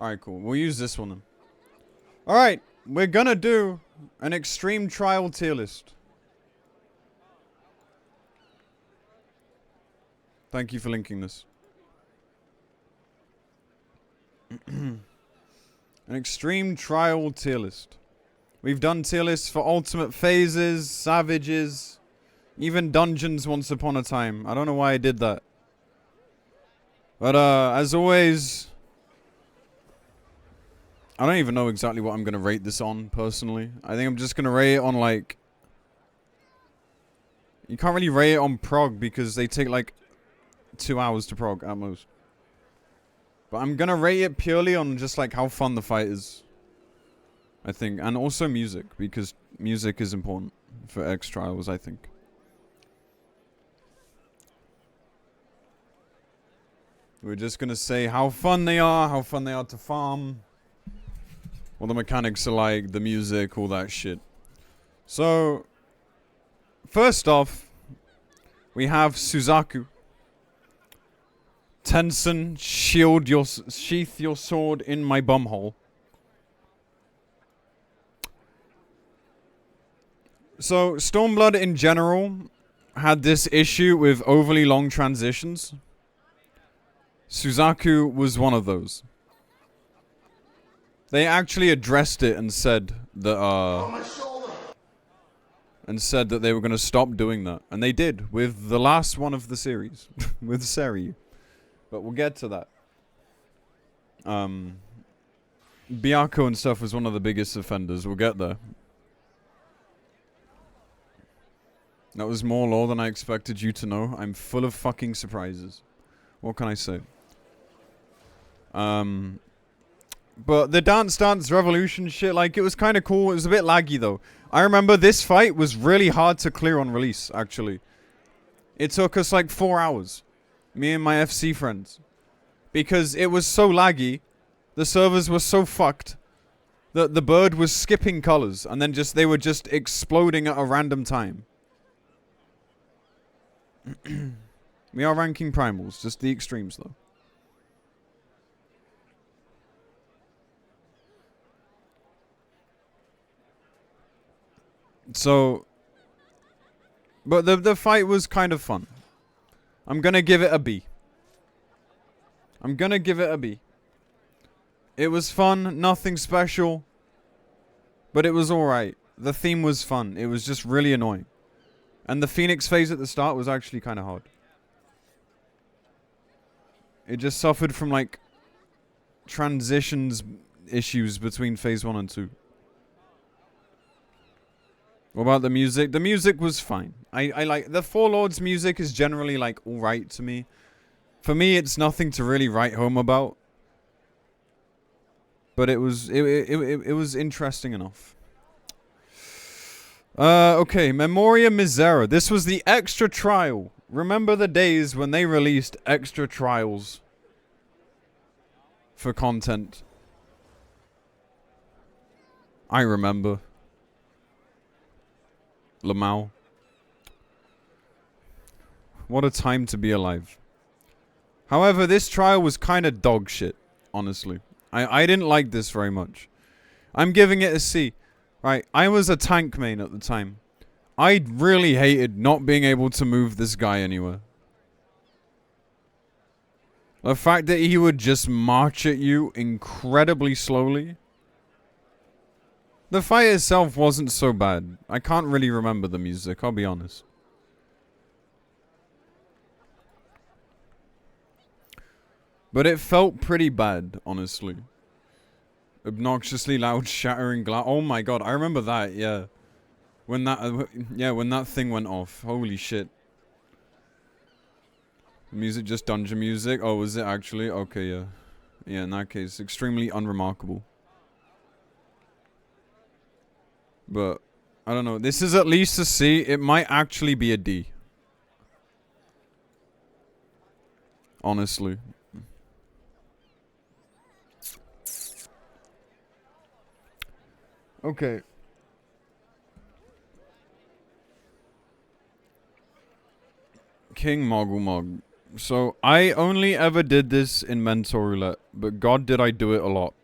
Alright, cool. We'll use this one then. Alright, we're gonna do an extreme trial tier list. Thank you for linking this. An extreme trial tier list. We've done tier lists for ultimate phases, savages, even dungeons once upon a time. I don't know why I did that. But as always, I don't even know exactly what I'm gonna rate this on, personally. I think I'm just gonna rate it on, like... You can't really rate it on prog because they take, like, 2 hours to prog at most. But I'm gonna rate it purely on just, like, how fun the fight is. I think. And also music, because music is important for X Trials, I think. We're just gonna say how fun they are to farm. What the mechanics are like, the music, all that shit. So, first off, we have Suzaku. Tensen, sheath your sword in my bumhole. So, Stormblood in general had this issue with overly long transitions. Suzaku was one of those. They actually addressed it and said that, they were going to stop doing that. And they did, with the last one of the series. With Seri. But we'll get to that. Byakko and stuff was one of the biggest offenders. We'll get there. That was more lore than I expected you to know. I'm full of fucking surprises. What can I say? But the Dance Dance Revolution shit, like, it was kind of cool. It was a bit laggy, though. I remember this fight was really hard to clear on release, actually. It took us, like, 4 hours. Me and my FC friends. Because it was so laggy. The servers were so fucked. That the bird was skipping colors. And then they were just exploding at a random time. We are ranking primals. Just the extremes, though. So, but the fight was kind of fun. I'm gonna give it a B. I'm gonna give it a B. It was fun, nothing special, but it was alright. The theme was fun. It was just really annoying. And the Phoenix phase at the start was actually kind of hard. It just suffered from, like, transitions issues between phase 1 and 2. What about the music? The music was fine. I like... The Four Lords music is generally, like, alright to me. For me, it's nothing to really write home about. But it was... It was interesting enough. Okay. Memoria Misera. This was the extra trial. Remember the days when they released extra trials for content? I remember. Lamau. What a time to be alive. However, this trial was kind of dog shit, honestly. I didn't like this very much. I'm giving it a C. Right, I was a tank main at the time. I really hated not being able to move this guy anywhere. The fact that he would just march at you incredibly slowly. The fight itself wasn't so bad. I can't really remember the music, I'll be honest. But it felt pretty bad, honestly. Obnoxiously loud shattering glass. Oh my god, I remember that, yeah. When that thing went off. Holy shit. Music, just dungeon music? Oh, was it actually? Okay, yeah. Yeah, in that case, extremely unremarkable. But, I don't know. This is at least a C. It might actually be a D. Honestly. Okay. King Moggle Mog. So, I only ever did this in Mentor Roulette, but god did I do it a lot.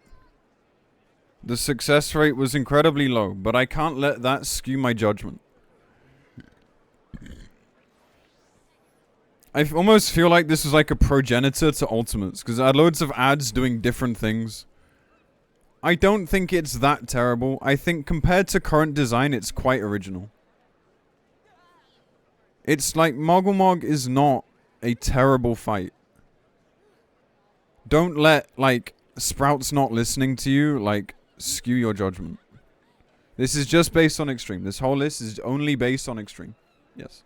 The success rate was incredibly low, but I can't let that skew my judgment. I almost feel like this is like a progenitor to Ultimates, because I had loads of ads doing different things. I don't think it's that terrible. I think compared to current design, it's quite original. It's like Moggle is not a terrible fight. Don't let, like, Sprouts not listening to you, like, skew your judgment. This is just based on Extreme. This whole list is only based on Extreme. Yes.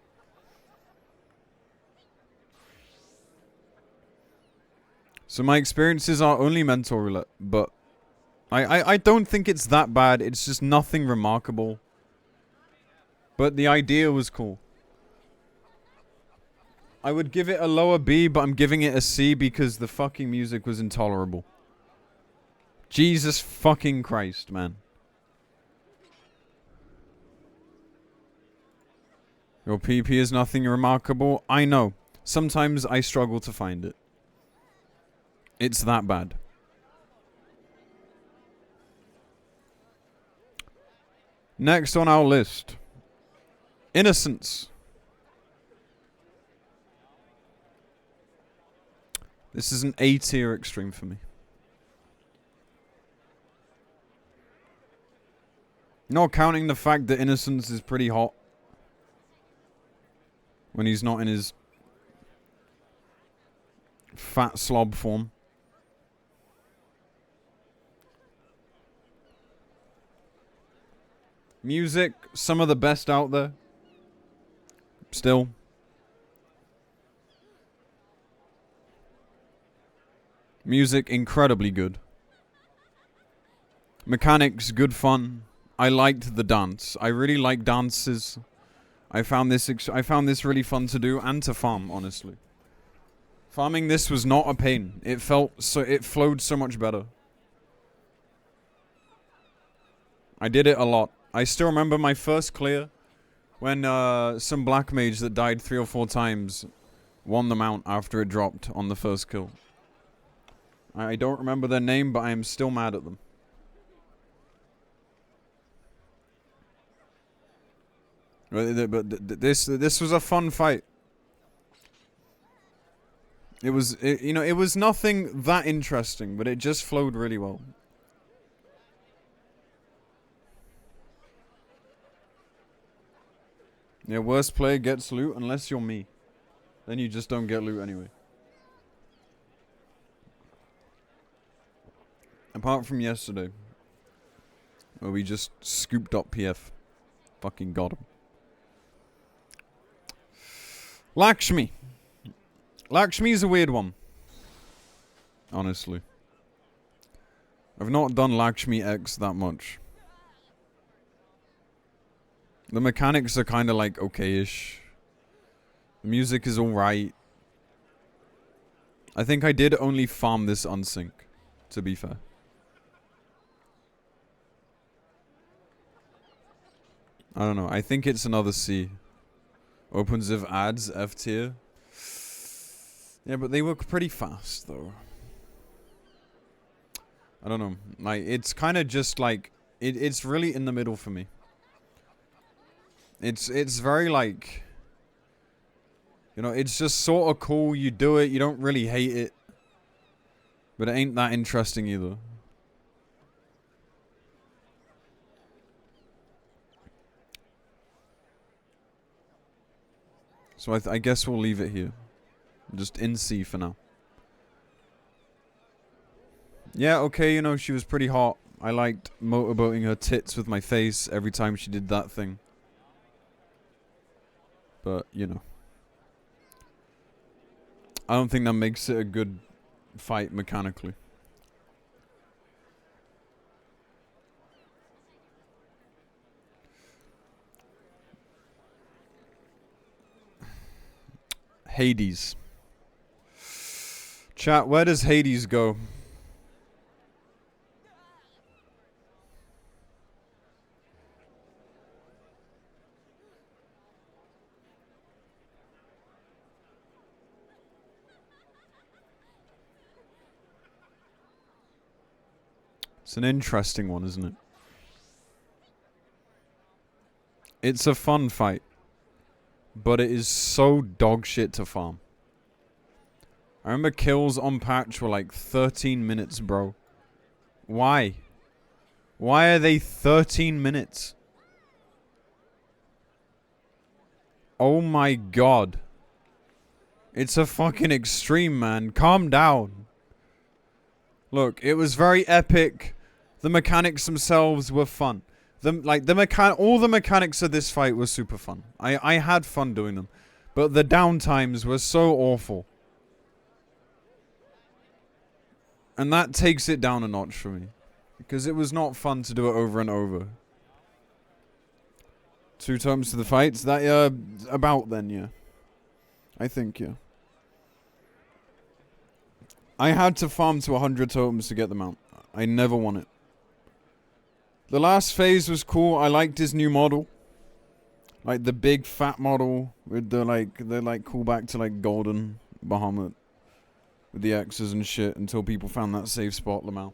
So my experiences are only Mentor Roulette, but I don't think it's that bad. It's just nothing remarkable. But the idea was cool. I would give it a lower B, but I'm giving it a C because the fucking music was intolerable. Jesus fucking Christ, man. Your PP is nothing remarkable. I know. Sometimes I struggle to find it. It's that bad. Next on our list. Innocence. This is an A tier Extreme for me. Not counting the fact that Innocence is pretty hot. When he's not in his fat slob form. Music, some of the best out there. Still. Music, incredibly good. Mechanics, good fun. I liked the dance. I really like dances. I found this really fun to do and to farm, honestly. Farming this was not a pain. It flowed so much better. I did it a lot. I still remember my first clear when some black mage that died 3 or 4 times won the mount after it dropped on the first kill. I don't remember their name, but I am still mad at them. But this was a fun fight. It was nothing that interesting, but it just flowed really well. Yeah, worst player gets loot unless you're me. Then you just don't get loot anyway. Apart from yesterday, where we just scooped up PF. Fucking got him. Lakshmi. Lakshmi's a weird one. Honestly. I've not done Lakshmi X that much. The mechanics are kind of like okay-ish. The music is alright. I think I did only farm this unsync, to be fair. I don't know. I think it's another C. Opens with ads, F tier. Yeah, but they work pretty fast, though. I don't know. Like, it's kind of just like... It's really in the middle for me. It's very like... You know, it's just sort of cool. You do it. You don't really hate it. But it ain't that interesting either. So I guess we'll leave it here. Just in C for now. Yeah, okay, you know, she was pretty hot. I liked motorboating her tits with my face every time she did that thing. But, you know. I don't think that makes it a good fight mechanically. Hades. Chat, where does Hades go? It's an interesting one, isn't it? It's a fun fight. But it is so dog shit to farm. I remember kills on patch were like 13 minutes, bro. Why? Why are they 13 minutes? Oh my god. It's a fucking extreme, man. Calm down. Look, it was very epic. The mechanics themselves were fun. All the mechanics of this fight were super fun. I had fun doing them. But the downtimes were so awful. And that takes it down a notch for me. Because it was not fun to do it over and over. 2 times to the fights? That, about then, yeah. I think, yeah. I had to farm to 100 totems to get them out. I never won it. The last phase was cool. I liked his new model. Like the big fat model with the callback to like Golden Bahamut. With the X's and shit until people found that safe spot, Lamau.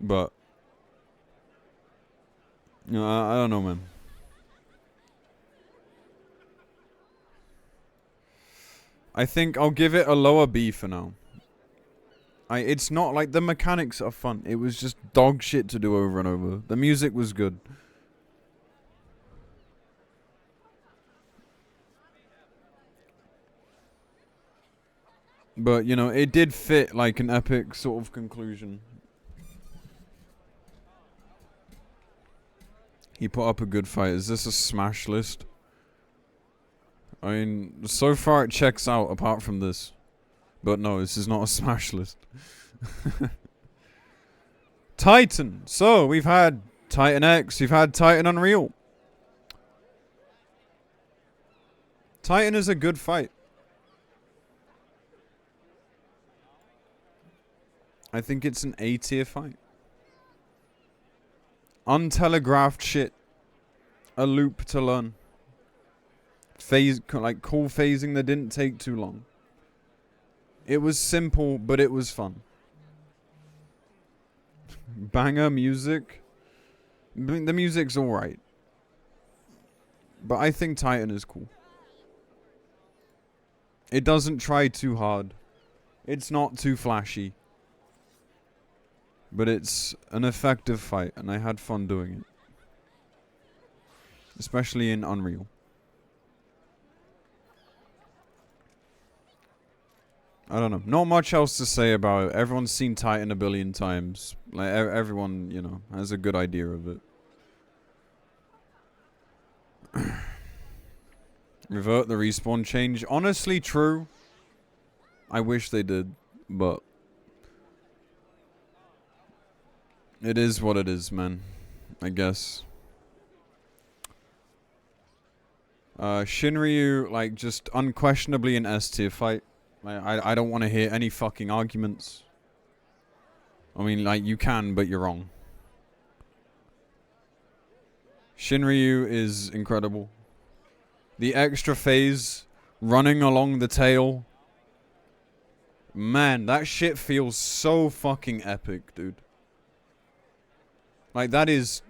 But you know, I don't know, man. I think I'll give it a lower B for now. It's not like the mechanics are fun. It was just dog shit to do over and over. The music was good. But, you know, it did fit like an epic sort of conclusion. He put up a good fight. Is this a smash list? I mean, so far it checks out apart from this. But no, this is not a smash list. Titan. So, we've had Titan X. We've had Titan Unreal. Titan is a good fight. I think it's an A tier fight. Untelegraphed shit. A loop to learn. Cool phasing that didn't take too long. It was simple, but it was fun. Banger music. I mean, the music's alright. But I think Titan is cool. It doesn't try too hard. It's not too flashy. But it's an effective fight, and I had fun doing it. Especially in Unreal. I don't know. Not much else to say about it. Everyone's seen Titan a billion times. Like, everyone, you know, has a good idea of it. Revert the respawn change. Honestly, true. I wish they did, but it is what it is, man. I guess. Shinryu, like, just unquestionably an S tier fight. I don't want to hear any fucking arguments. I mean, like, you can, but you're wrong. Shinryu is incredible. The extra phase, running along the tail. Man, that shit feels so fucking epic, dude. Like, that is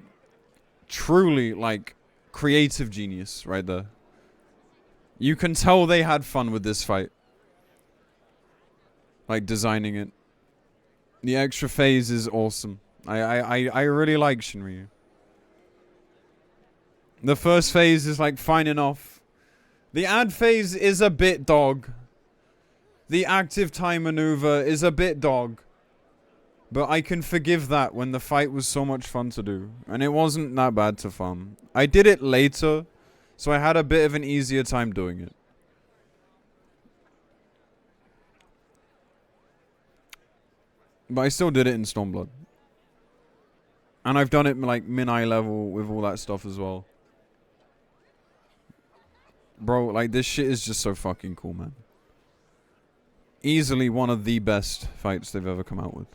truly, like, creative genius right there. You can tell they had fun with this fight. Like, designing it. The extra phase is awesome. I really like Shinryu. The first phase is, like, fine enough. The ad phase is a bit dog. The active time maneuver is a bit dog. But I can forgive that when the fight was so much fun to do. And it wasn't that bad to farm. I did it later, so I had a bit of an easier time doing it. But I still did it in Stormblood. And I've done it like min-eye level with all that stuff as well. Bro, like, this shit is just so fucking cool, man. Easily one of the best fights they've ever come out with.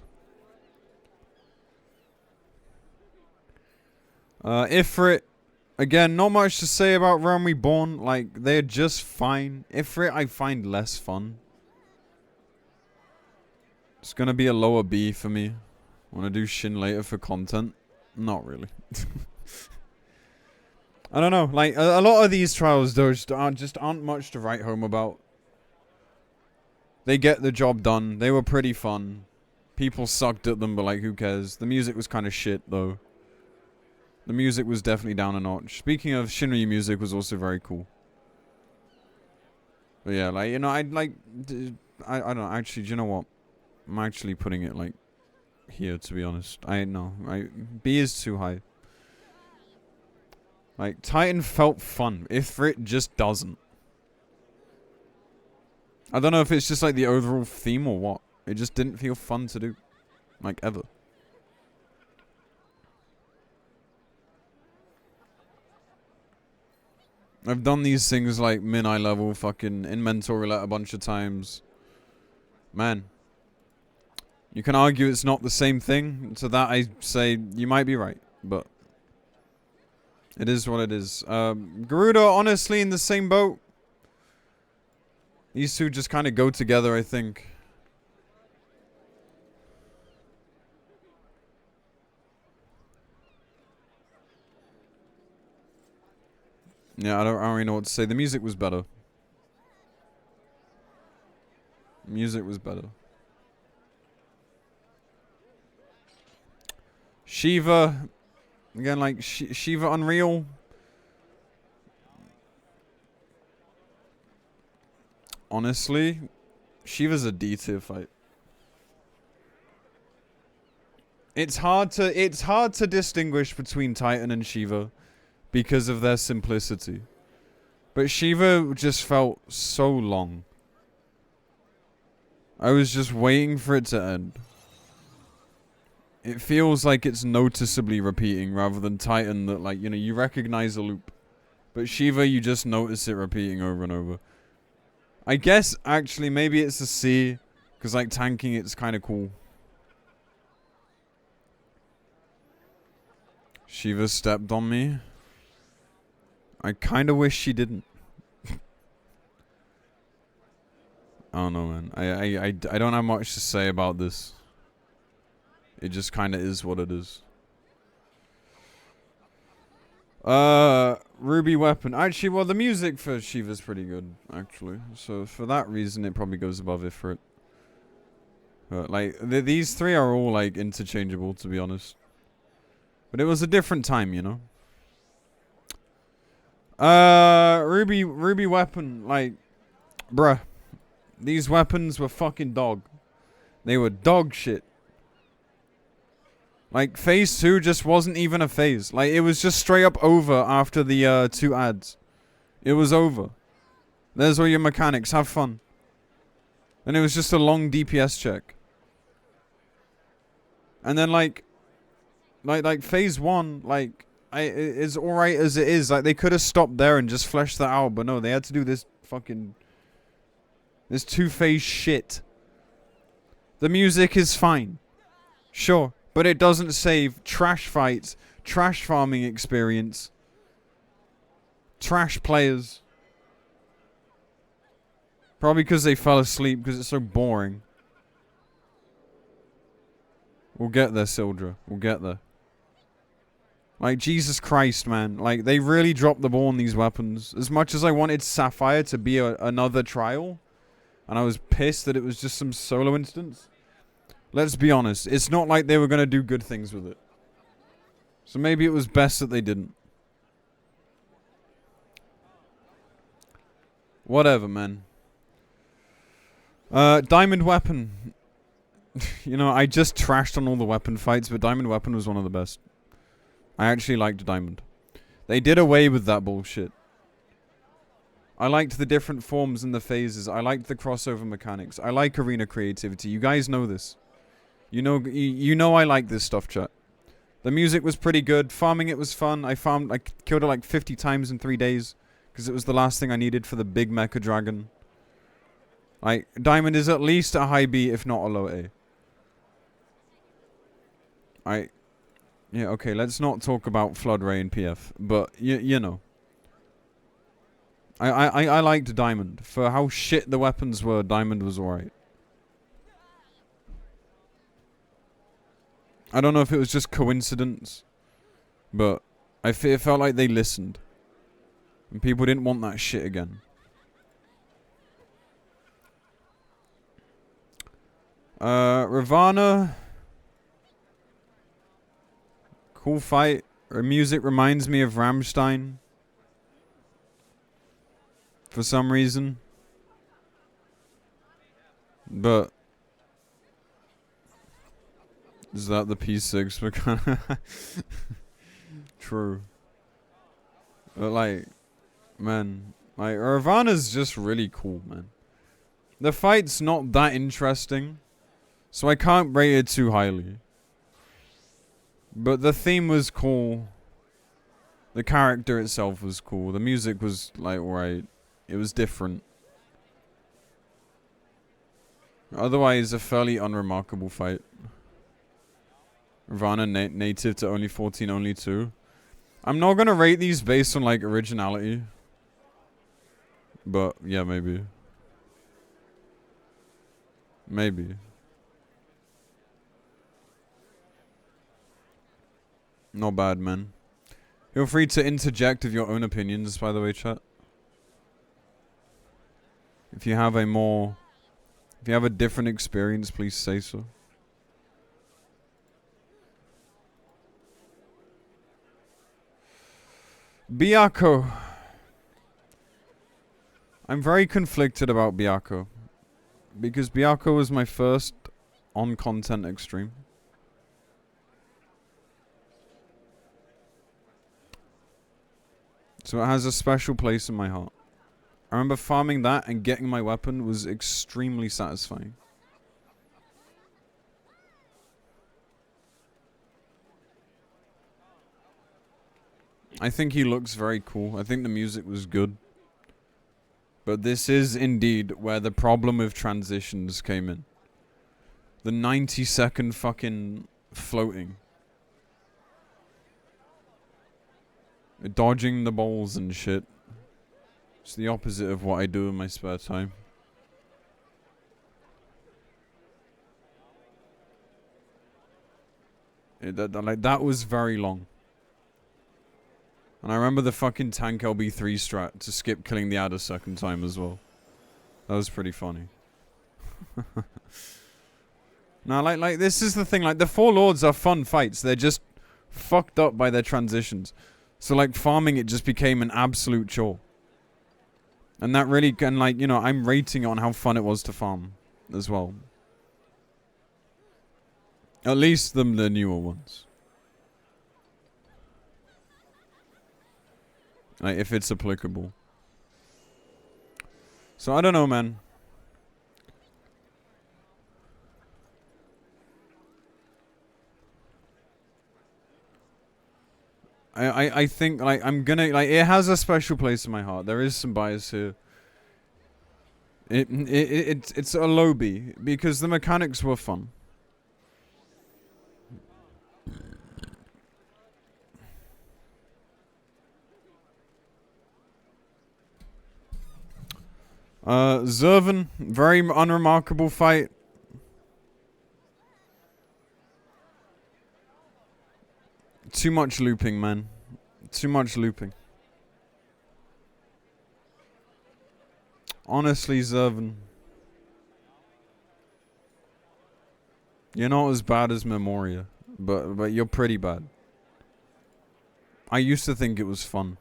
Ifrit, again, not much to say about Realm Reborn. Like, they're just fine. Ifrit, I find less fun. It's gonna be a lower B for me. Wanna do Shin later for content? Not really. I don't know. Like a lot of these trials, though, just aren't much to write home about. They get the job done. They were pretty fun. People sucked at them, but like, who cares? The music was kind of shit, though. The music was definitely down a notch. Speaking of, Shinryu music was also very cool. But yeah, like, you know, I don't know. Actually, do you know what? I'm actually putting it like here, to be honest. B is too high. Like, Titan felt fun. If it just doesn't. I don't know if it's just like the overall theme or what. It just didn't feel fun to do. Like, ever. I've done these things like min-eye level fucking in mentor roulette a bunch of times. Man. You can argue it's not the same thing. To that I say you might be right. But it is what it is. Garuda, honestly, in the same boat. These two just kind of go together, I think. Yeah, I don't really know what to say. The music was better. Music was better. Shiva. Again, like, Shiva Unreal. Honestly, Shiva's a D tier fight. It's hard to distinguish between Titan and Shiva because of their simplicity. But Shiva just felt so long. I was just waiting for it to end. It feels like it's noticeably repeating rather than Titan that, like, you know, you recognize a loop. But Shiva, you just notice it repeating over and over. I guess, actually, maybe it's a C. Because, like, tanking, it's kind of cool. Shiva stepped on me. I kind of wish she didn't. I don't know, man. I don't have much to say about this. It just kind of is what it is. Ruby Weapon. Actually, well, the music for Shiva's pretty good, actually. So, for that reason, it probably goes above it for it. But, like, these three are all, like, interchangeable, to be honest. But it was a different time, you know? Ruby Weapon, like, bruh. These weapons were fucking dog. They were dog shit. Like, phase 2 just wasn't even a phase. Like, it was just straight up over after the 2 ads. It was over. There's all your mechanics. Have fun. And it was just a long DPS check. And then, like phase 1, like, it's alright as it is. Like, they could have stopped there and just fleshed that out. But no, they had to do this fucking... this 2-phase shit. The music is fine. Sure. But it doesn't save trash fights, trash farming experience, trash players. Probably because they fell asleep because it's so boring. We'll get there, Sildra. We'll get there. Like, Jesus Christ, man. Like, they really dropped the ball on these weapons. As much as I wanted Sapphire to be another trial, and I was pissed that it was just some solo instance. Let's be honest, it's not like they were going to do good things with it. So maybe it was best that they didn't. Whatever, man. Diamond Weapon. You know, I just trashed on all the weapon fights, but Diamond Weapon was one of the best. I actually liked Diamond. They did away with that bullshit. I liked the different forms and the phases. I liked the crossover mechanics. I like arena creativity. You guys know this. You know I like this stuff, chat. The music was pretty good. Farming it was fun. I killed it like 50 times in 3 days. Because it was the last thing I needed for the big mecha dragon. Like, Diamond is at least a high B, if not a low A. Yeah, okay, let's not talk about Flood Ray and PF. But, you know. I liked Diamond. For how shit the weapons were, Diamond was alright. I don't know if it was just coincidence, but it felt like they listened. And people didn't want that shit again. Ravana. Cool fight. Her music reminds me of Rammstein. For some reason. But is that the P6? True. But like, man, like Ravana's just really cool, man. The fight's not that interesting, so I can't rate it too highly. But the theme was cool. The character itself was cool. The music was like alright. It was different. Otherwise, a fairly unremarkable fight. Ravana native to only 14, only 2. I'm not gonna rate these based on like originality. But yeah, maybe. Maybe. Not bad, man. Feel free to interject with your own opinions, by the way, chat. If you have a different experience, please say so. Byakuya. I'm very conflicted about Byakuya. Because Byakuya was my first on-content extreme. So it has a special place in my heart. I remember farming that and getting my weapon was extremely satisfying. I think he looks very cool. I think the music was good. But this is indeed where the problem with transitions came in. The 90-second fucking floating. Dodging the balls and shit. It's the opposite of what I do in my spare time. That was very long. And I remember the fucking tank LB3 strat to skip killing the ad a second time as well. That was pretty funny. Now, like this is the thing. Like the Four Lords are fun fights. They're just fucked up by their transitions. So like farming it just became an absolute chore. And that really can like, you know, I'm rating it on how fun it was to farm as well. At least the newer ones. Like, if it's applicable. So, I don't know, man. I think, like, I'm gonna... Like, it has a special place in my heart. There is some bias here. It's a low B. Because the mechanics were fun. Zervan, very unremarkable fight. Too much looping, man. Too much looping. Honestly, Zervan. You're not as bad as Memoria, but you're pretty bad. I used to think it was fun.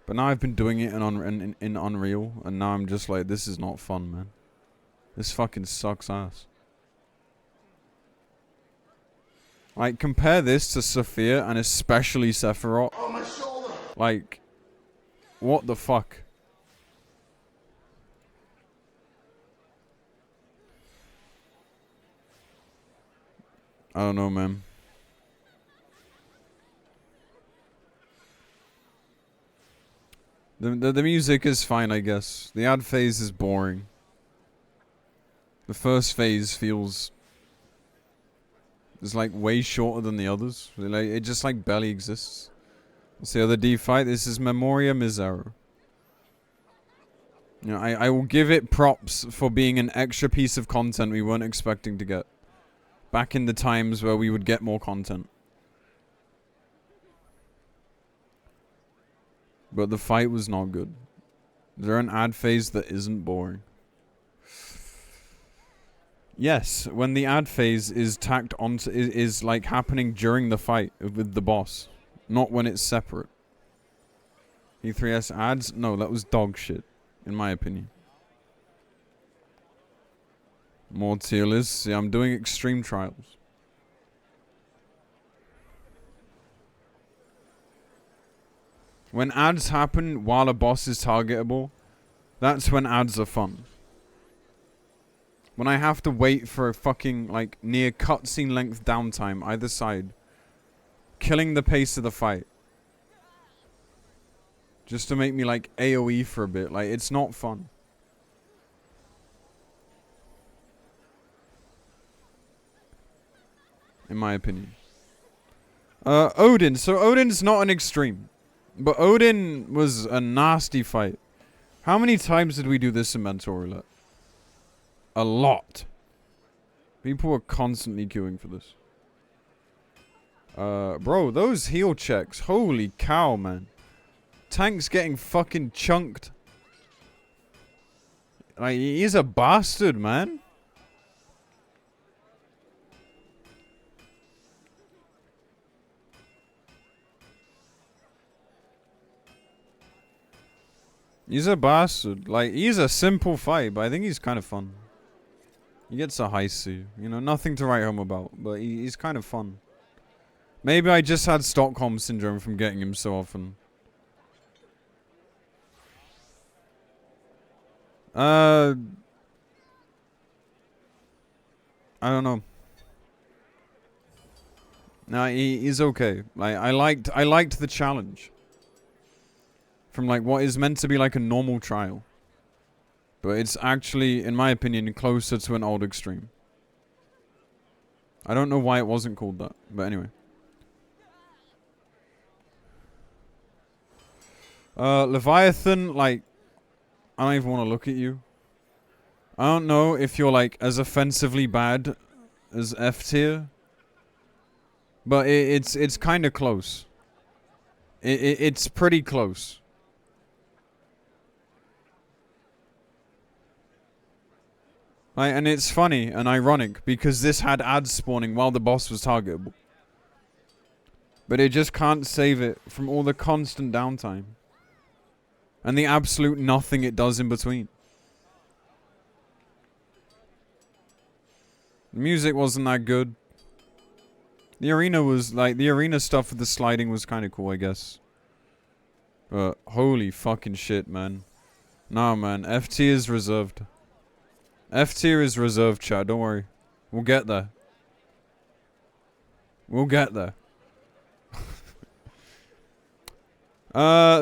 But now I've been doing it in Unreal, and now I'm just like, this is not fun, man. This fucking sucks ass. Like, compare this to Sophia, and especially Sephiroth. Oh, my shoulder! Like, what the fuck? I don't know, man. The music is fine, I guess. The ad phase is boring. The first phase feels... is like way shorter than the others. Like, it just like barely exists. What's the other D fight? This is Memoria Misero. You know, I will give it props for being an extra piece of content we weren't expecting to get. Back in the times where we would get more content. But the fight was not good. Is there an ad phase that isn't boring? Yes, when the ad phase is tacked onto is like happening during the fight with the boss, not when it's separate. E3S ads? No, that was dog shit, in my opinion. More tier lists. Yeah, I'm doing extreme trials. When ads happen while a boss is targetable, that's when ads are fun. When I have to wait for a fucking, like, near cutscene length downtime either side, killing the pace of the fight, just to make me, like, AoE for a bit, like, it's not fun. In my opinion. Odin. So Odin's not an extreme. But Odin was a nasty fight. How many times did we do this in Mentor Roulette? A lot. People were constantly queuing for this. Bro, those heal checks. Holy cow, man. Tank's getting fucking chunked. Like, he's a bastard, man. He's a bastard. Like, he's a simple fight, but I think he's kind of fun. He gets a high C. You know, nothing to write home about, but he's kind of fun. Maybe I just had Stockholm Syndrome from getting him so often. I don't know. No, he's okay. Like, I liked the challenge. From, like, what is meant to be, like, a normal trial. But it's actually, in my opinion, closer to an old extreme. I don't know why it wasn't called that. But anyway. Leviathan, like, I don't even want to look at you. I don't know if you're, like, as offensively bad as F tier. But it's kind of close. It's pretty close. Like, and it's funny and ironic because this had ads spawning while the boss was targetable. But it just can't save it from all the constant downtime. And the absolute nothing it does in between. The music wasn't that good. The arena was, like, the arena stuff with the sliding was kind of cool, I guess. But holy fucking shit, man. Nah, man. F tier is reserved. F tier is reserved, chat. Don't worry. We'll get there. We'll get there.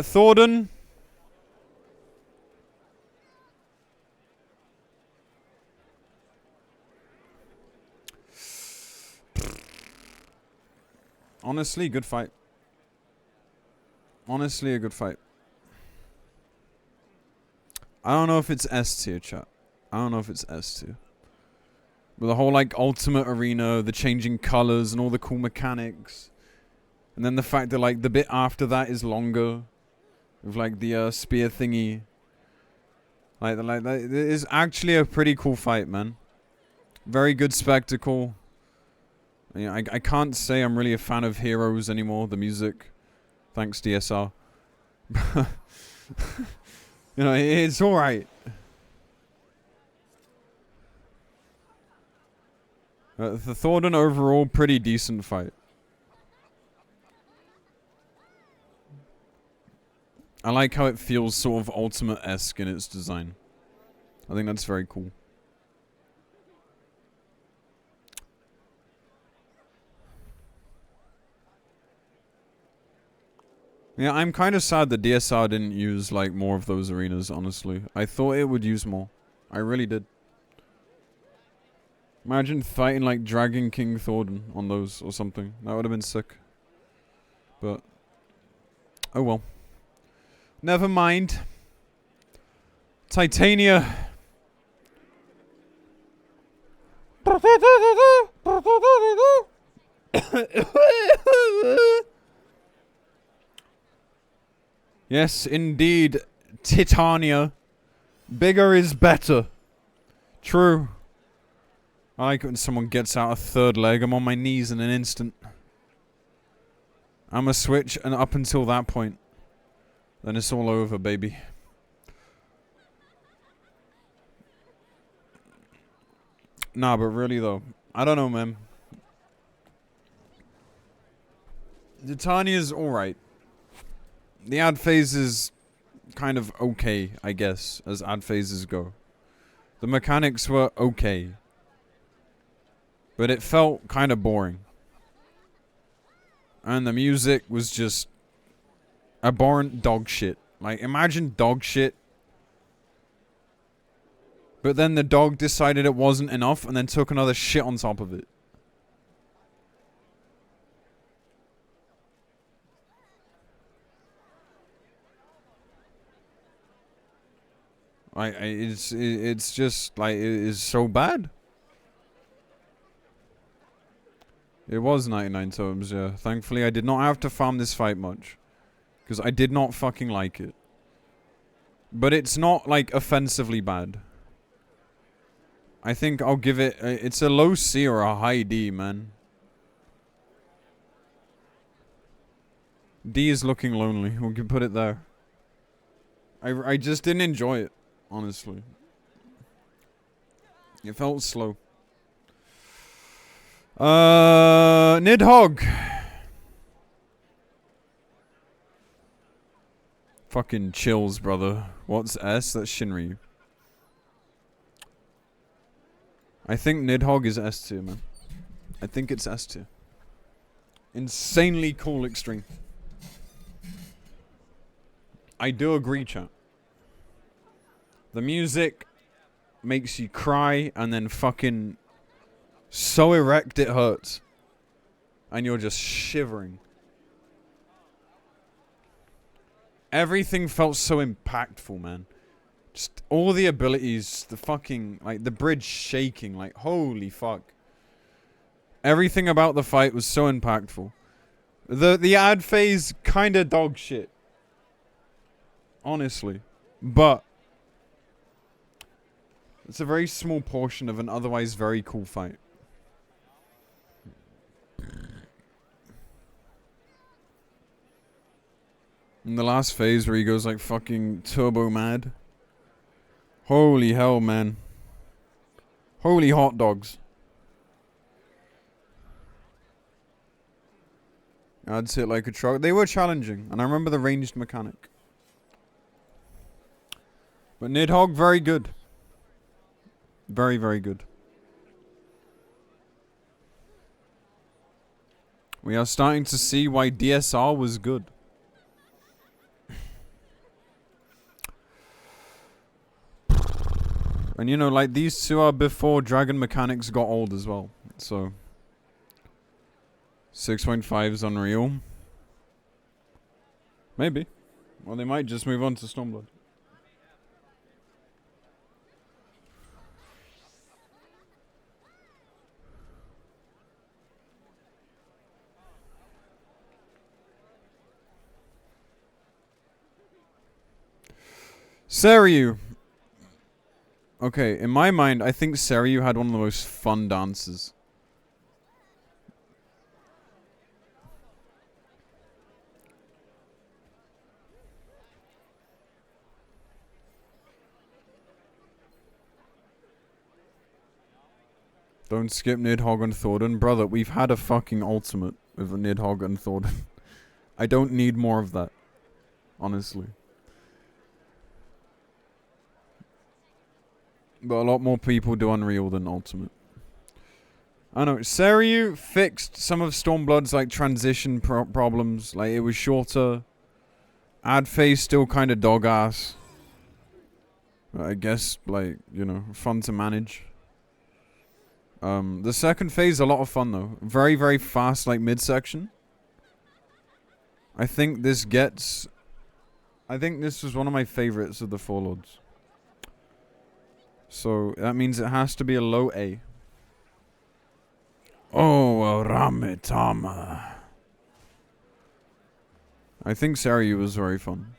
Thornton. Honestly, good fight. Honestly, a good fight. I don't know if it's S tier, chat. I don't know if it's S tier. With the whole, like, ultimate arena, the changing colors and all the cool mechanics. And then the fact that, like, the bit after that is longer. With, like, the spear thingy. Like, it is actually a pretty cool fight, man. Very good spectacle. You know, I can't say I'm really a fan of Heroes anymore, the music. Thanks, DSR. You know, it's alright. The Thornton overall, pretty decent fight. I like how it feels sort of Ultimate-esque in its design. I think that's very cool. Yeah, I'm kind of sad that DSR didn't use, like, more of those arenas, honestly. I thought it would use more. I really did. Imagine fighting, like, Dragon King Thornton on those or something. That would have been sick. But, oh well. Never mind. Titania. Yes, indeed, Titania. Bigger is better. True. I like it when someone gets out a third leg. I'm on my knees in an instant. I'm a switch, and up until that point, then it's all over, baby. Nah, but really though, I don't know, man. Titania's alright. The ad phase is kind of okay, I guess, as ad phases go. The mechanics were okay. But it felt kind of boring. And the music was just abhorrent dog shit. Like, imagine dog shit. But then the dog decided it wasn't enough and then took another shit on top of it. Like, it's just, like, it is so bad. It was 99 tomes, yeah. Thankfully, I did not have to farm this fight much. Because I did not fucking like it. But it's not, like, offensively bad. I think I'll give it... it's a low C or a high D, man. D is looking lonely. We can put it there. I just didn't enjoy it, honestly. It felt slow. Nidhogg. Fucking chills, brother. What's S? That's Shinryu. I think Nidhogg is S tier, man. I think it's S tier. Insanely cool extreme. I do agree, chat. The music makes you cry and then fucking so erect it hurts. And you're just shivering. Everything felt so impactful, man. Just all the abilities, the fucking, like, the bridge shaking, like, holy fuck. Everything about the fight was so impactful. The ad phase kinda dog shit. Honestly. But it's a very small portion of an otherwise very cool fight. In the last phase where he goes like fucking turbo mad. Holy hell, man. Holy hot dogs. I'd say it like a truck. They were challenging, and I remember the ranged mechanic. But Nidhogg, very good. Very, very good. We are starting to see why DSR was good. And you know, like, these two are before Dragon mechanics got old as well. So 6.5 is unreal. Maybe. Well, they might just move on to Stormblood. Seiryu. Okay, in my mind, I think Seiryu had one of the most fun dances. Don't skip Nidhogg and Thornton. Brother, we've had a fucking ultimate with Nidhogg and Thornton. I don't need more of that. Honestly. But a lot more people do Unreal than Ultimate. I know. Seiryu fixed some of Stormblood's like transition problems. Like, it was shorter. Ad phase still kind of dog ass. I guess, like, you know, fun to manage. The second phase, a lot of fun though. Very, very fast, like, midsection. I think this was one of my favorites of the Four Lords. So, that means it has to be a low A. Oh, Ramitama. I think Saryu was very fun.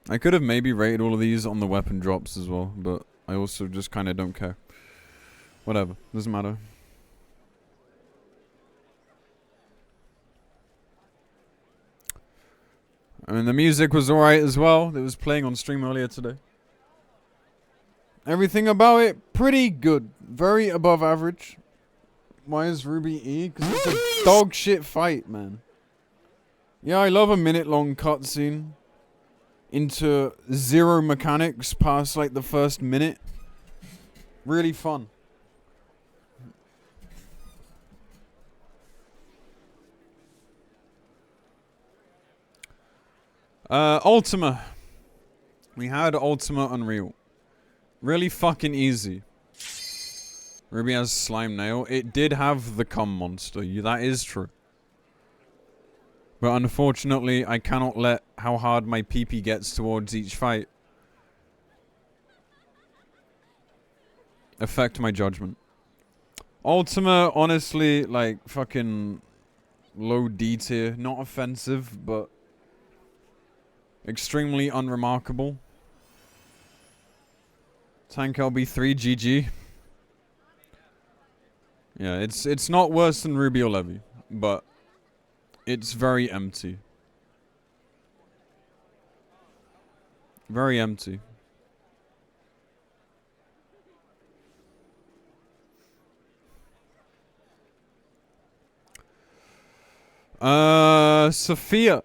I could have maybe rated all of these on the weapon drops as well, but I also just kind of don't care. Whatever, doesn't matter. I mean, the music was alright as well. It was playing on stream earlier today. Everything about it, pretty good. Very above average. Why is Ruby E? Because it's a dog shit fight, man. Yeah, I love a minute-long cutscene into zero mechanics past, like, the first minute. Really fun. Ultima. We had Ultima Unreal. Really fucking easy. Ruby has slime nail. It did have the cum monster. That is true. But unfortunately, I cannot let how hard my pee-pee gets towards each fight affect my judgment. Ultima, honestly, like, fucking low D tier. Not offensive, but extremely unremarkable. Tank LB3 GG. Yeah, it's not worse than Ruby or Levy, but it's very empty. Very empty. Sophia.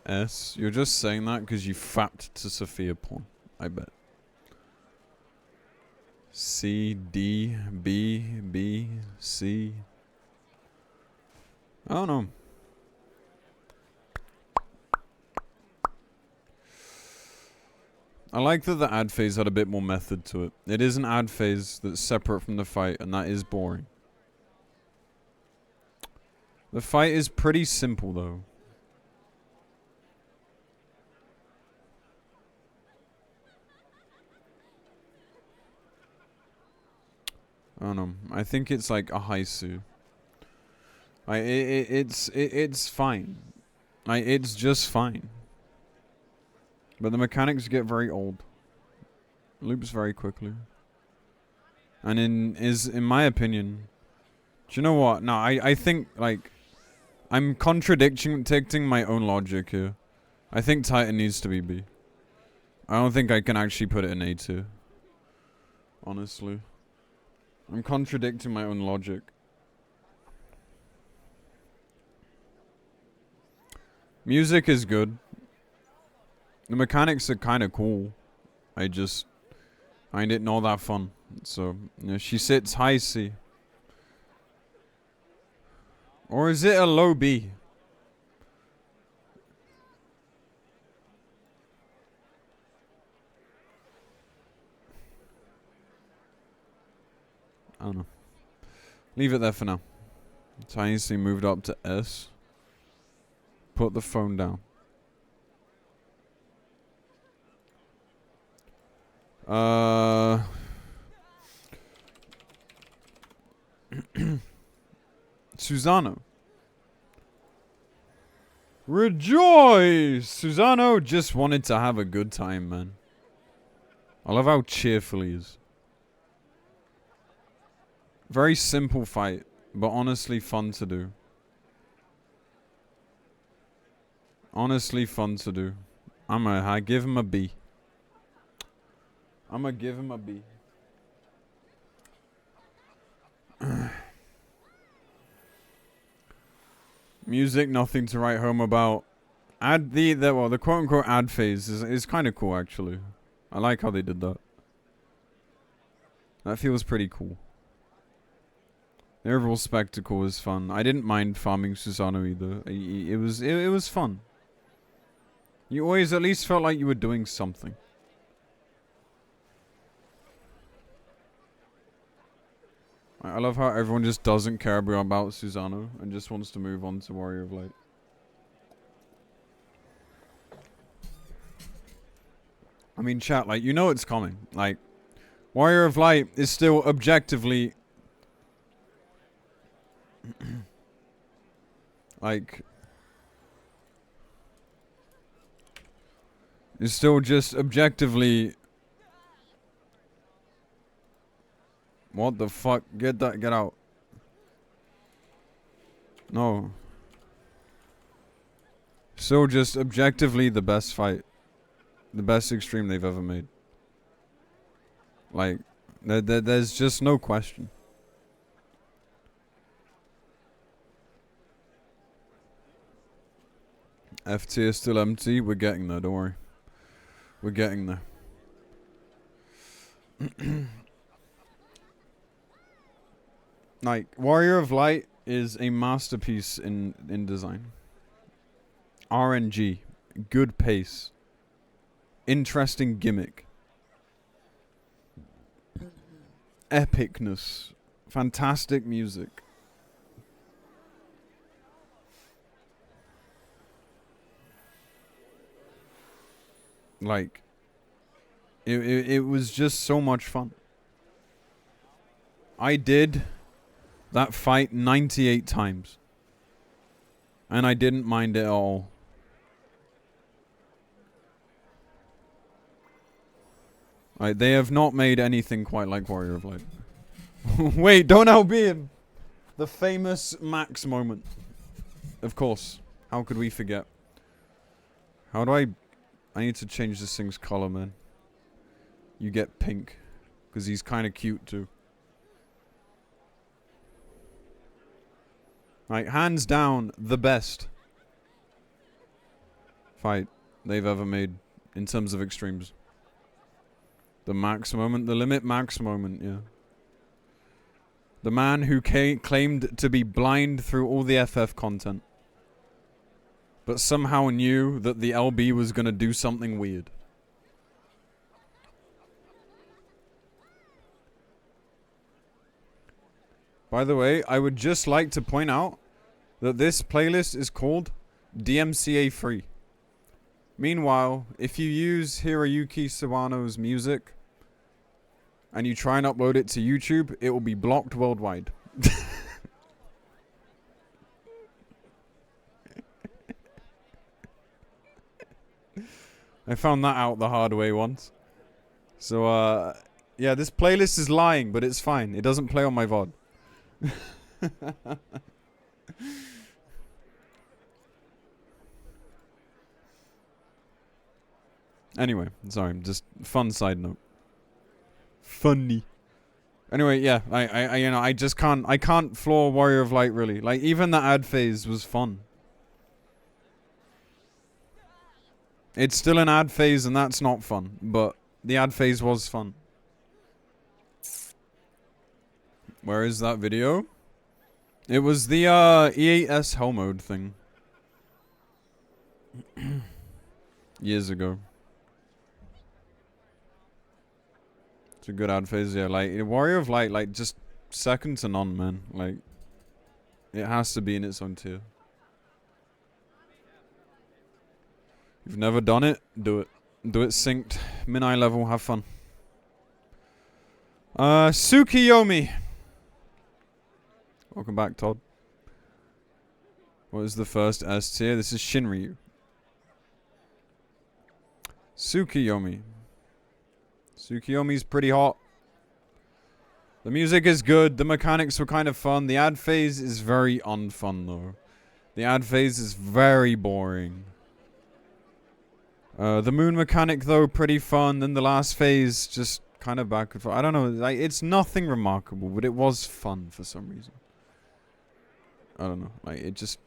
S. You're just saying that because you fapped to Sophia porn. I bet. C, D, B, B, C. I don't know. I like that the ad phase had a bit more method to it. It is an ad phase that's separate from the fight, and that is boring. The fight is pretty simple, though. I don't know. I think it's like a haisu. It's fine. It's just fine. But the mechanics get very old. Loops very quickly. And in my opinion, do you know what? No, I think, like, I'm contradicting my own logic here. I think Titan needs to be B. I don't think I can actually put it in A tier. Honestly. I'm contradicting my own logic. Music is good. The mechanics are kind of cool. I just find it not that fun. So, you know, she sits high C. Or is it a low B? I don't know. Leave it there for now. Tiny C moved up to S. Put the phone down. Susano. Rejoice! Susano just wanted to have a good time, man. I love how cheerful he is. Very simple fight, but honestly fun to do. Honestly fun to do. I give him a B. I'm gonna give him a B. Music, nothing to write home about. The quote unquote ad phase is kind of cool actually. I like how they did that. That feels pretty cool. The overall spectacle was fun. I didn't mind farming Susano either. It was fun. You always at least felt like you were doing something. I love how everyone just doesn't care about Susano and just wants to move on to Warrior of Light. I mean, chat, like, you know it's coming. Like, Warrior of Light is still objectively... like... is still just objectively... What the fuck? Get out. No. Still just objectively the best fight. The best extreme they've ever made. Like, there's just no question. F tier still empty. We're getting there, don't worry. We're getting there. Like, Warrior of Light is a masterpiece in design. RNG. Good pace. Interesting gimmick. Epicness. Fantastic music. Like, it was just so much fun. I did that fight 98 times. And I didn't mind it at all. Like, they have not made anything quite like Warrior of Light. Wait, don't LB him! The famous Max moment. Of course. How could we forget? How do I need to change this thing's color, man. You get pink. Because he's kind of cute, too. Like, hands down, the best fight they've ever made in terms of extremes. The Max moment, the limit Max moment, yeah. The man who claimed to be blind through all the FF content. But somehow knew that the LB was gonna do something weird. By the way, I would just like to point out that this playlist is called DMCA Free. Meanwhile, if you use Hiroyuki Sawano's music and you try and upload it to YouTube, it will be blocked worldwide. I found that out the hard way once. So, yeah, this playlist is lying, but it's fine. It doesn't play on my VOD. Anyway, sorry, just fun side note. Funny. Anyway, yeah, I you know, I just can't floor Warrior of Light really. Like, even the ad phase was fun. It's still an ad phase and that's not fun, but the ad phase was fun. Where is that video? It was the E8S Hell Mode thing. Years ago. It's a good ad phase, yeah. Like, Warrior of Light, like, just second to none, man. Like, it has to be in its own tier. You've never done it? Do it. Do it synced. Min-eye level, have fun. Tsukiyomi. Welcome back, Todd. What is the first S tier? This is Shinryu. Tsukiyomi. Tsukiyomi's pretty hot. The music is good. The mechanics were kind of fun. The ad phase is very unfun, though. The ad phase is very boring. The moon mechanic, though, pretty fun. Then the last phase, just kind of back and forth. I don't know. Like, it's nothing remarkable, but it was fun for some reason. I don't know. Like, it just...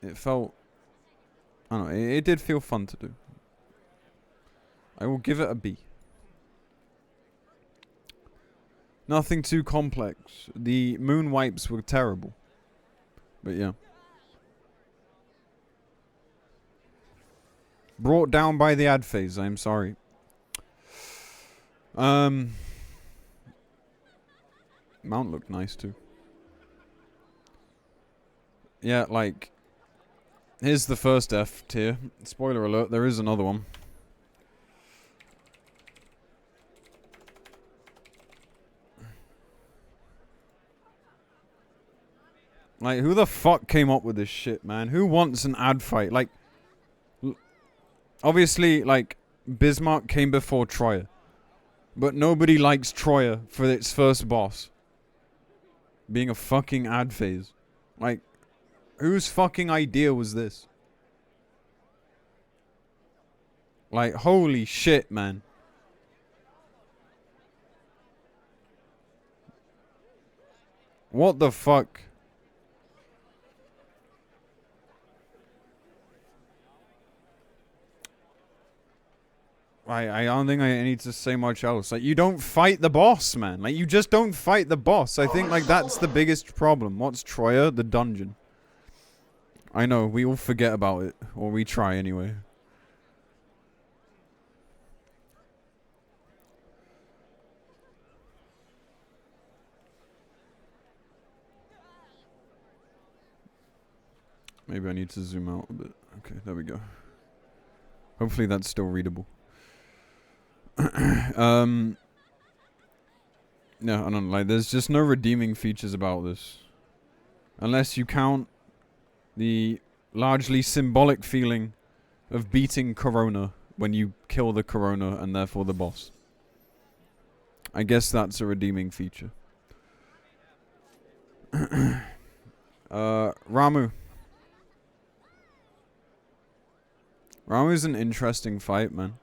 It felt... I don't know. It did feel fun to do. I will give it a B. Nothing too complex. The moon wipes were terrible. But yeah. Brought down by the ad phase, I'm sorry. Mount looked nice too. Yeah, like, here's the first F tier. Spoiler alert, there is another one. Like, who the fuck came up with this shit, man? Who wants an ad fight? Like, obviously, like, Bismarck came before Troya. But nobody likes Troya for its first boss being a fucking ad phase. Like, whose fucking idea was this? Like, holy shit, man. What the fuck? I don't think I need to say much else. Like, you don't fight the boss, man. Like, you just don't fight the boss. I think, like, that's the biggest problem. What's Troya? The dungeon. I know, we all forget about it. Or we try, anyway. Maybe I need to zoom out a bit. Okay, there we go. Hopefully that's still readable. No, I don't like. There's just no redeeming features about this, unless you count the largely symbolic feeling of beating Corona when you kill the Corona and therefore the boss. I guess that's a redeeming feature. Ramu. Ramu's an interesting fight, man.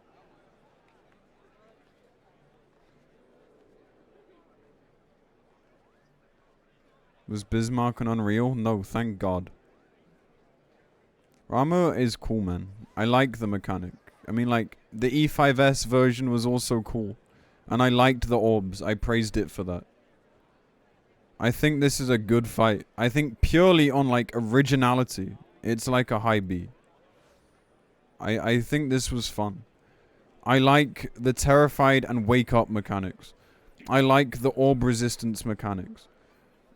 Was Bismarck an Unreal? No, thank God. Ramu is cool, man. I like the mechanic. I mean, like, the E5S version was also cool. And I liked the orbs. I praised it for that. I think this is a good fight. I think purely on, like, originality, it's like a high B. I think this was fun. I like the terrified and wake up mechanics. I like the orb resistance mechanics.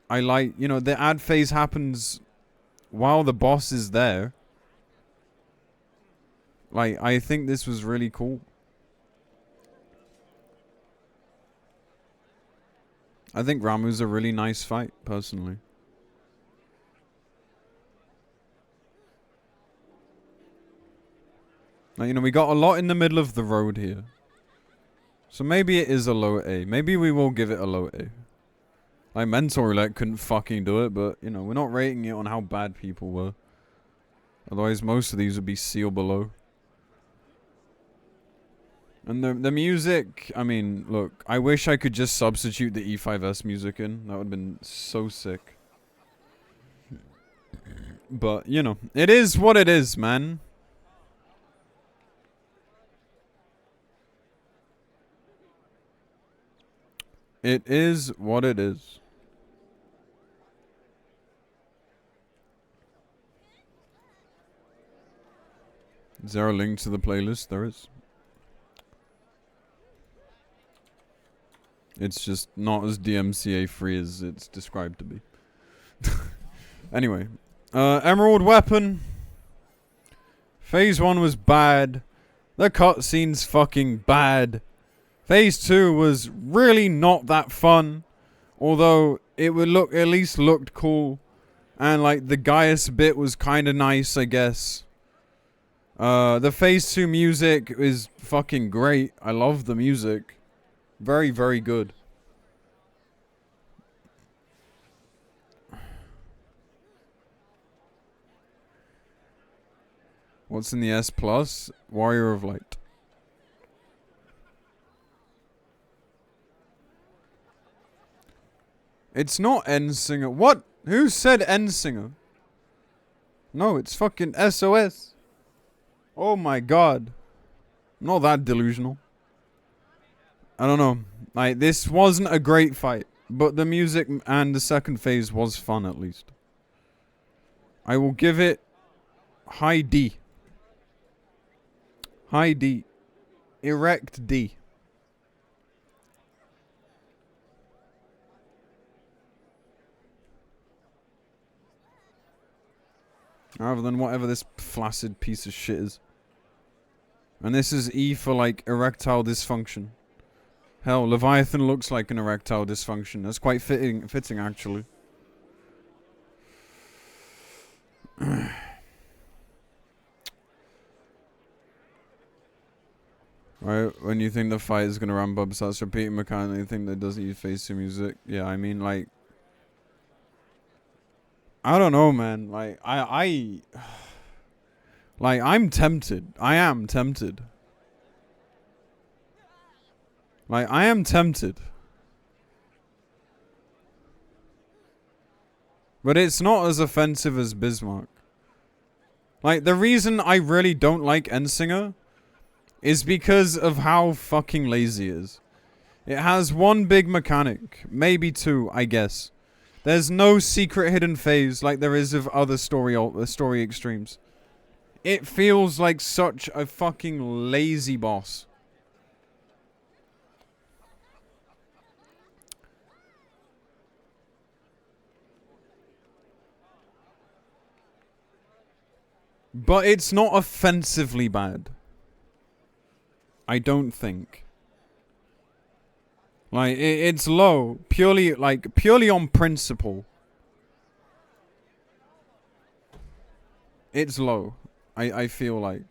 I like, you know, the ad phase happens while the boss is there. Like, I think this was really cool. I think Ramu's a really nice fight, personally. Like, you know, we got a lot in the middle of the road here. So maybe it is a low A. Maybe we will give it a low A. Like, Mentor Roulette couldn't fucking do it, but, you know, we're not rating it on how bad people were. Otherwise, most of these would be C or below. And the music, I mean, look, I wish I could just substitute the E5S music in. That would have been so sick. But, you know, it is what it is, man. It is what it is. Is there a link to the playlist? There is. It's just not as DMCA free as it's described to be. Anyway. Emerald Weapon. Phase 1 was bad. The cutscene's fucking bad. Phase 2 was really not that fun. Although it would look, at least looked cool. And like the Gaius bit was kind of nice, I guess. The Phase 2 music is fucking great. I love the music. Very, very good. What's in the S plus? Warrior of Light. It's not Endsinger. What? Who said Endsinger? No, it's fucking SOS. Oh my god. I'm not that delusional. I don't know. Like, this wasn't a great fight, but the music and the second phase was fun at least. I will give it high D. High D. Erect D. Rather than whatever this flaccid piece of shit is. And this is E for, like, erectile dysfunction. Hell, Leviathan looks like an erectile dysfunction. That's quite fitting, actually. Right, when you think the fight is gonna ramp up, starts repeating mechanically, you think that doesn't use face to music. Yeah, I mean, like, I don't know, man. Like, like, I'm tempted. I am tempted. Like, I am tempted. But it's not as offensive as Bismarck. Like, the reason I really don't like Ensinger is because of how fucking lazy it is. It has one big mechanic. Maybe two, I guess. There's no secret hidden phase like there is of other story extremes. It feels like such a fucking lazy boss. But it's not offensively bad. I don't think. Like, it's low. Purely on principle. It's low. I feel like.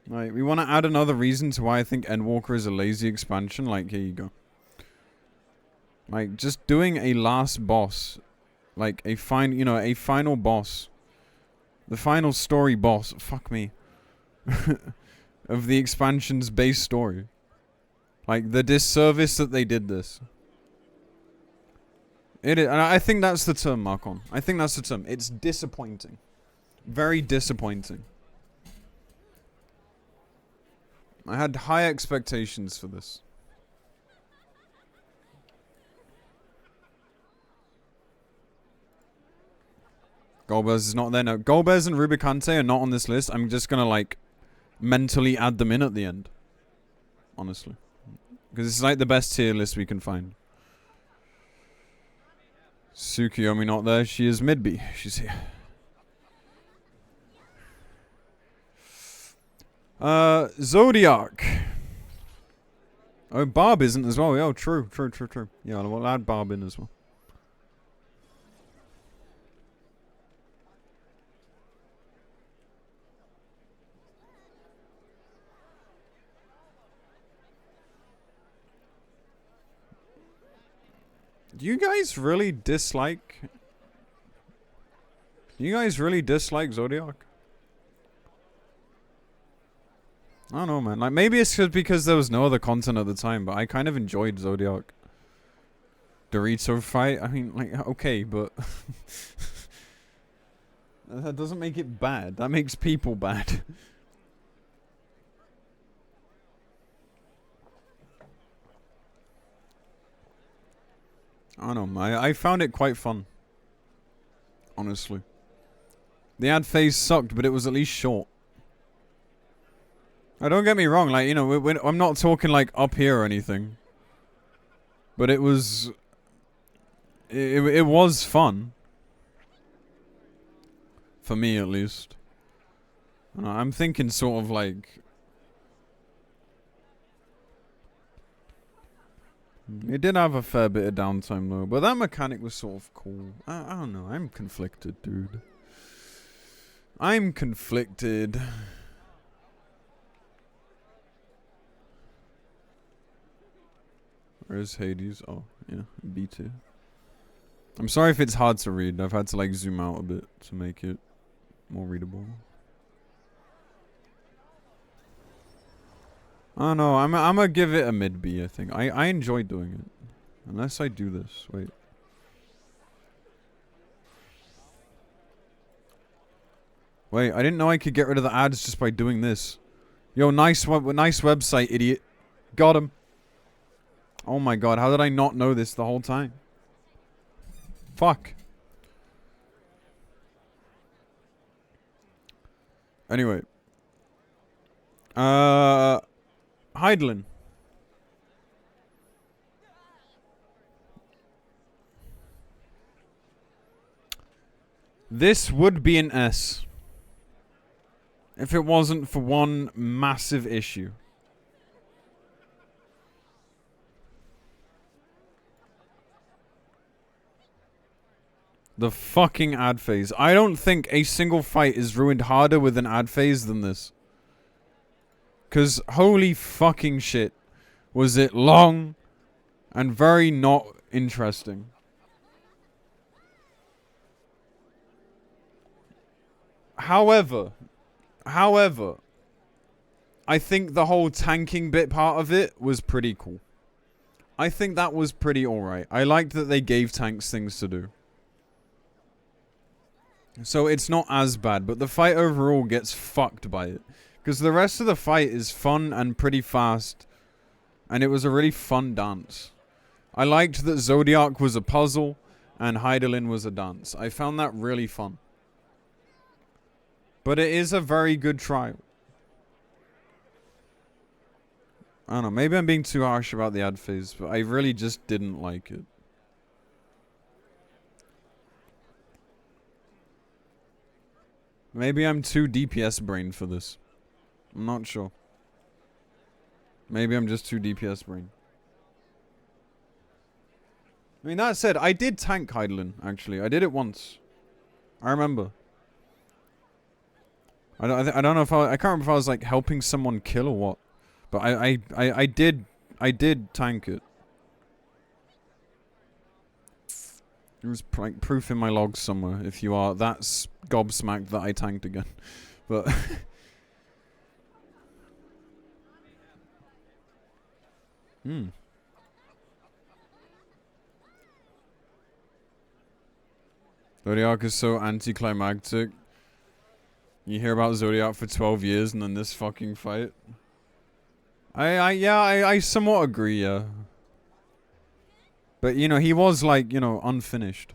Like, we want to add another reason to why I think Endwalker is a lazy expansion. Like, here you go. Like, just doing a last boss. Like, a final boss. The final story boss. Fuck me. Of the expansion's base story. Like, the disservice that they did this. It is, and I think that's the term, Marcon. I think that's the term. It's disappointing. Very disappointing. I had high expectations for this. Golbez is not there. No, Golbez and Rubicante are not on this list. I'm just gonna, like, mentally add them in at the end. Honestly. Because it's like the best tier list we can find. Tsukiyomi not there. She is mid-B. She's here. Zodiac. Oh, Barb isn't as well. Oh, true. Yeah, we'll add Barb in as well. Do you guys really dislike... Zodiac? I don't know, man. Like, maybe it's because there was no other content at the time, but I kind of enjoyed Zodiac. Dorito fight? I mean, like, okay, but... that doesn't make it bad. That makes people bad. I don't know. I found it quite fun. Honestly. The ad phase sucked, but it was at least short. Now, don't get me wrong. Like, you know, I'm not talking, like, up here or anything. But it was... It was fun. For me, at least. I'm thinking sort of, like... It did have a fair bit of downtime though, but that mechanic was sort of cool. I don't know, I'm conflicted, dude. I'm conflicted. Where's Hades? Oh, yeah, B2. I'm sorry if it's hard to read. I've had to like zoom out a bit to make it more readable. I don't know. I'm gonna give it a mid-B, I think. I enjoy doing it. Unless I do this. Wait. Wait, I didn't know I could get rid of the ads just by doing this. Yo, nice website, idiot. Got him. Oh my god, how did I not know this the whole time? Fuck. Anyway. Heidelin. This would be an S. If it wasn't for one massive issue. The fucking ad phase. I don't think a single fight is ruined harder with an ad phase than this. Cause holy fucking shit. Was it long and very not interesting. However, I think the whole tanking bit part of it was pretty cool. I think that was pretty alright. I liked that they gave tanks things to do. So it's not as bad, but the fight overall gets fucked by it. Because the rest of the fight is fun and pretty fast. And it was a really fun dance. I liked that Zodiac was a puzzle and Heidelin was a dance. I found that really fun. But it is a very good trial. I don't know, maybe I'm being too harsh about the ad phase, but I really just didn't like it. Maybe I'm too DPS brained for this. I'm not sure. Maybe I'm just too DPS brained. I mean, that said, I did tank Heidelin, actually. I did it once. I remember. I don't know if I can't remember if I was like helping someone kill or what. But I did tank it. There's like proof in my logs somewhere if you are that gobsmacked that I tanked again. But Zodiac is so anticlimactic. You hear about Zodiac for 12 years and then this fucking fight. I somewhat agree, yeah. But, you know, he was, like, you know, unfinished.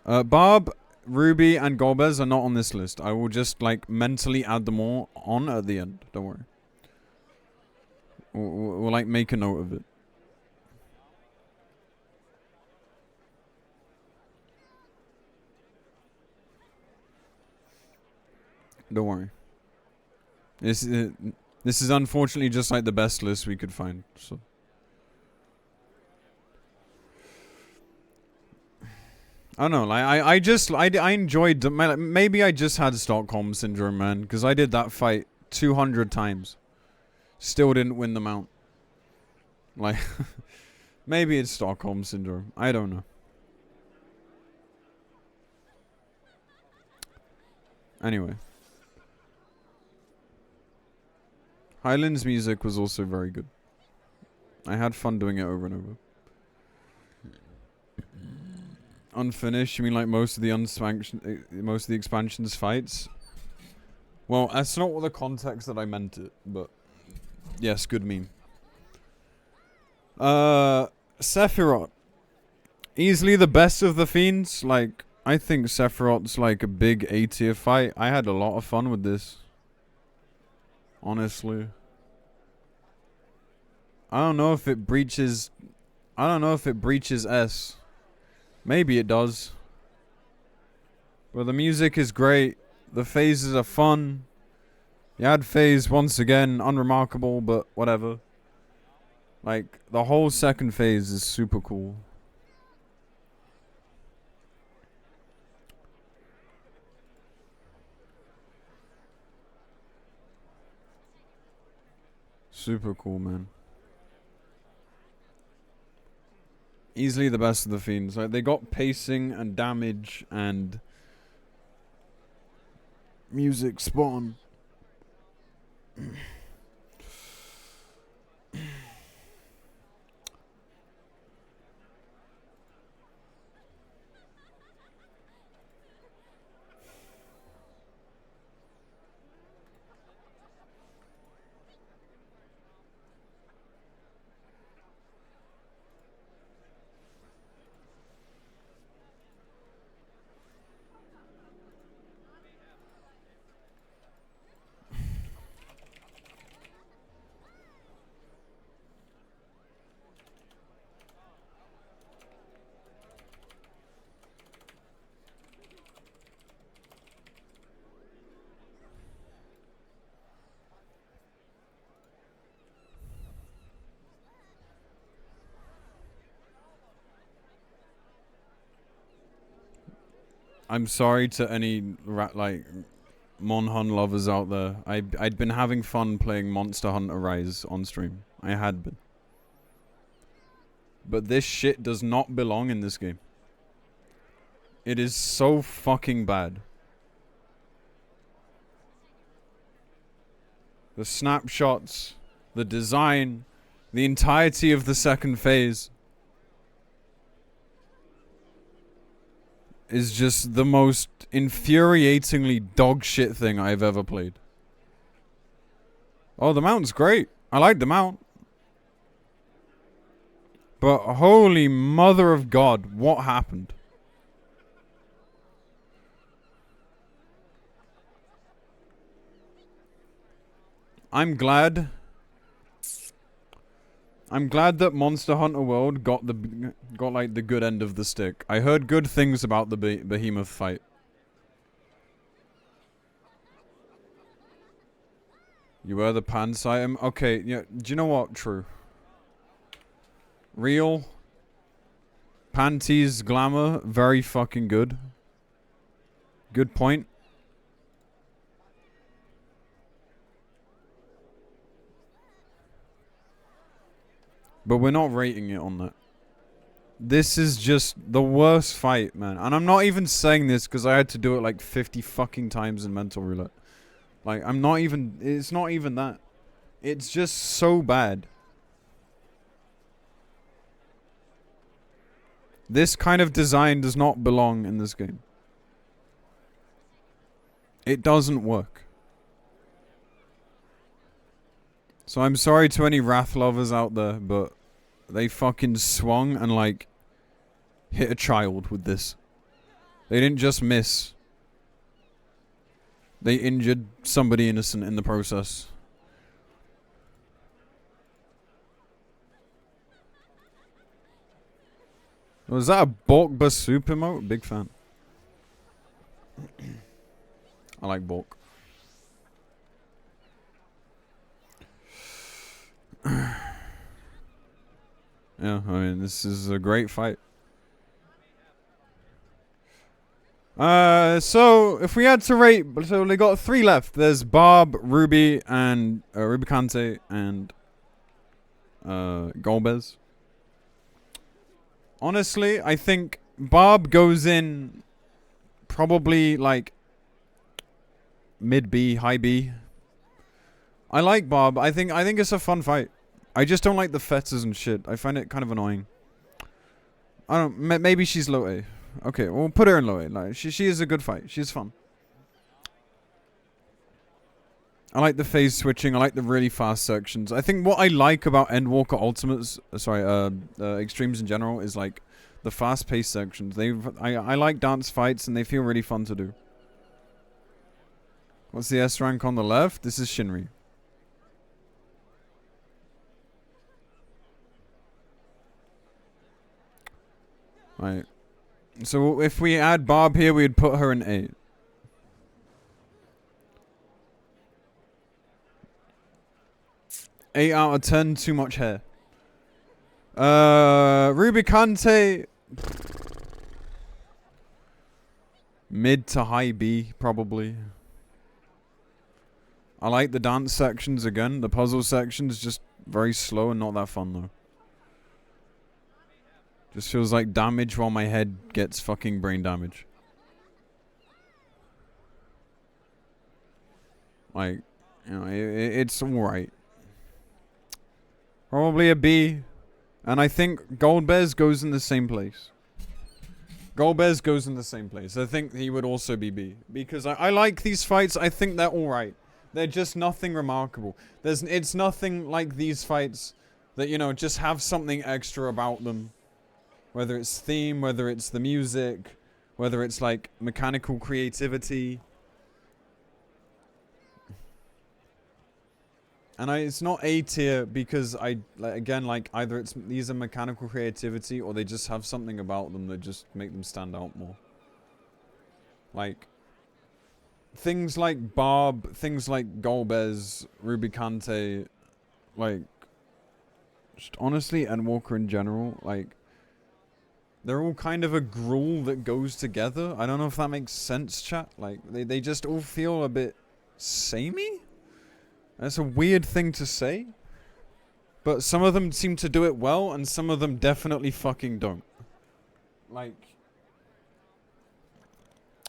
Barb, Ruby, and Golbez are not on this list. I will just, like, mentally add them all on at the end. Don't worry. We'll like, make a note of it. Don't worry. This is unfortunately just, like, the best list we could find, so... I don't know, like, I enjoyed, maybe I just had Stockholm Syndrome, man, because I did that fight 200 times. Still didn't win the mount. Like, maybe it's Stockholm Syndrome, I don't know. Anyway. Highland's music was also very good. I had fun doing it over and over. Unfinished? You mean like most of the expansions fights? Well, that's not what the context that I meant it, but yes, good meme. Sephiroth. Easily the best of the fiends. Like, I think Sephiroth's like a big A tier fight. I had a lot of fun with this. Honestly. I don't know if it breaches S. Maybe it does. But the music is great. The phases are fun. The ad phase, once again, unremarkable, but whatever. Like, the whole second phase is super cool. Super cool, man. Easily the best of the fiends. Like, they got pacing and damage and music spawn. I'm sorry to any like Mon lovers out there. I'd been having fun playing Monster Hunter Rise on stream. I had been. But this shit does not belong in this game. It is so fucking bad. The snapshots, the design, the entirety of the second phase is just the most infuriatingly dog shit thing I've ever played. Oh, the mount's great. I like the mount. But holy mother of God, what happened? I'm glad that Monster Hunter World got like the good end of the stick. I heard good things about the behemoth fight. You wear the pants item? Okay, yeah, do you know what? True. Real. Panties glamour, very fucking good. Good point. But we're not rating it on that. This is just the worst fight, man. And I'm not even saying this because I had to do it like 50 fucking times in Mental Roulette. Like, I'm not even... It's not even that. It's just so bad. This kind of design does not belong in this game. It doesn't work. So I'm sorry to any Wrath lovers out there, but they fucking swung and like hit a child with this. They didn't just miss. They injured somebody innocent in the process. Was that a Bork Basoup emote? Big fan. I like Bork. Yeah, I mean, this is a great fight. So if we had to rate, so they got 3 left. There's Barb, Ruby, and Rubicante, and Golbez. Honestly, I think Barb goes in probably like mid B, high B. I like Barb. I think it's a fun fight. I just don't like the fetters and shit. I find it kind of annoying. I don't. Maybe she's low A. Okay, we'll put her in low A. Like she is a good fight. She's fun. I like the phase switching. I like the really fast sections. I think what I like about Endwalker Ultimates, Extremes in general, is like the fast-paced sections. I like dance fights and they feel really fun to do. What's the S rank on the left? This is Shinri. Right. So if we add Barb here, we'd put her in 8. Eight out of 10, too much hair. Rubicante, mid to high B, probably. I like the dance sections again. The puzzle sections just very slow and not that fun though. Just feels like damage while my head gets fucking brain damage. Like, you know, it's alright. Probably a B. And I think Goldbears goes in the same place. Goldbears goes in the same place. I think he would also be B. Because I like these fights. I think they're alright. They're just nothing remarkable. It's nothing like these fights that, you know, just have something extra about them. Whether it's theme, whether it's the music, whether it's like mechanical creativity. And it's not A tier because either these are mechanical creativity or they just have something about them that just make them stand out more. Like things like Barb, things like Golbez, Rubicante, like just honestly, and Walker in general, like They're all kind of a gruel that goes together. I don't know if that makes sense, chat. Like, they just all feel a bit samey? That's a weird thing to say. But some of them seem to do it well, and some of them definitely fucking don't. Like,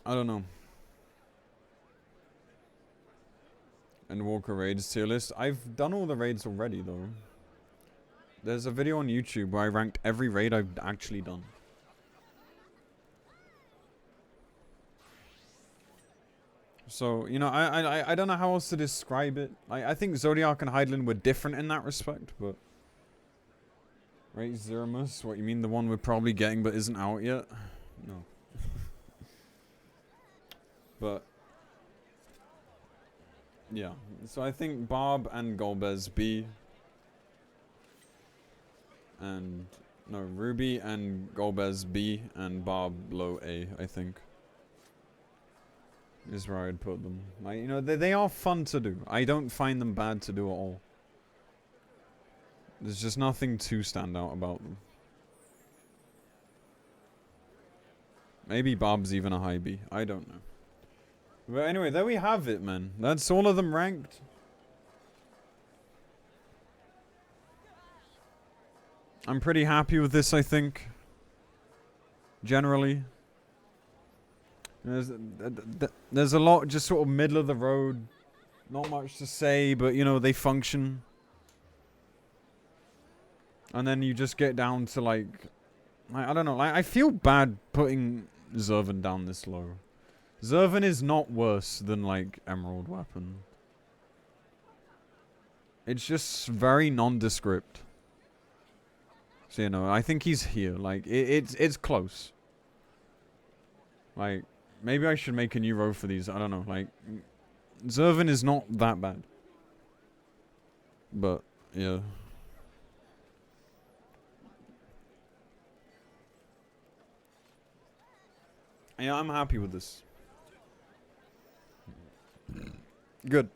I don't know. And Walker Raids tier list. I've done all the raids already, though. There's a video on YouTube where I ranked every raid I've actually done. So, you know, I don't know how else to describe it. I think Zodiac and Hydeland were different in that respect, but... Right, Zeramus? What, you mean the one we're probably getting but isn't out yet? No. But... yeah, so I think Bob and Golbez B. And... no, Ruby and Golbez B and Bob low A, I think. Is where I'd put them. Like, you know, they are fun to do. I don't find them bad to do at all. There's just nothing too stand out about them. Maybe Bob's even a high B. I don't know. But anyway, there we have it, man. That's all of them ranked. I'm pretty happy with this, I think. Generally. There's a lot just sort of middle of the road. Not much to say, but you know, they function. And then you just get down to like I don't know, like I feel bad putting Zervan down this low. Zervan is not worse than like Emerald Weapon. It's just very nondescript. So you know, I think he's here. Like it's close. Like maybe I should make a new row for these. I don't know. Like, Zervan is not that bad. But, yeah. Yeah, I'm happy with this. Good.